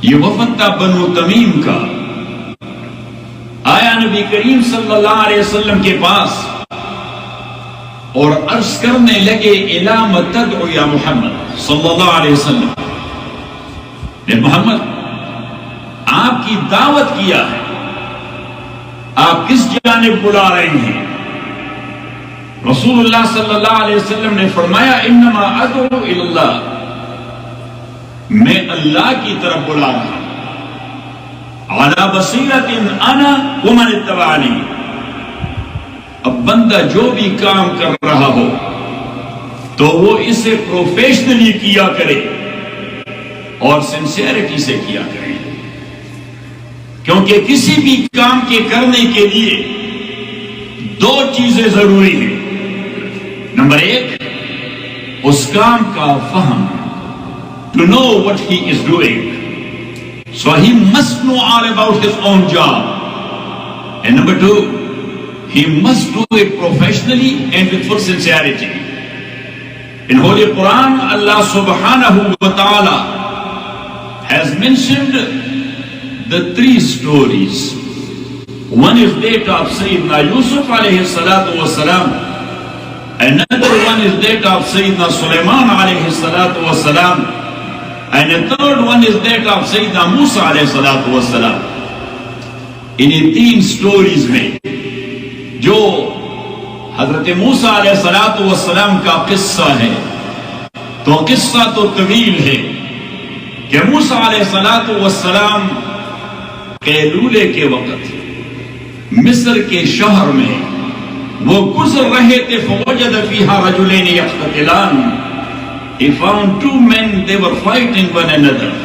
ये वफद था बनु तमीम का। आया नबी करीम सल्लल्लाहु अलैहि वसल्लम के पास और अर्ज करने लगे, इला मतदउ या मोहम्मद सल्लल्लाहु अलैहि वसल्लम, ने मोहम्मद आपकी दावत किया है, आप किस जानिब बुला रहे हैं? रसूलुल्लाह सल्लल्लाहु अलैहि वसल्लम ने फरमाया, इन्नमा अदउ इल्लाह, मैं अल्लाह की तरफ बुला रहा हूं। अला बसीरतिन अना व मन इत्तबाअनी, अब बंदा जो भी काम कर रहा हो तो वो इसे प्रोफेशनली किया करे और सिंसियरिटी से किया करे, क्योंकि किसी भी काम के करने के लिए दो चीजें जरूरी हैं। नंबर एक, उस काम का फहम, to know what he is doing, so he must know all about his own job, and number two, he must do it professionally and with full sincerity. In Holy Quran, Allah subhanahu wa ta'ala has mentioned the three stories. One is that of Sayyidina Yusuf alayhi salatu wa salam, another one is that of Sayyidina Sulaiman alayhi salatu wa salam, and the third one is that of Sayyidina Musa alayhi salatu wa salam. इन तीन stories में जो हजरत मूसा अलैहि सलातु वस्सलाम का किस्सा है, तो किस्सा तो तवील है कि मूसा अलैहि सलातु वस्सलाम कैलूले के वक्त मिस्र के शहर में वो गुजर रहे थे, फवजद फीहा रजुलैन यख्ततिलान, he found two men, they were fighting one another.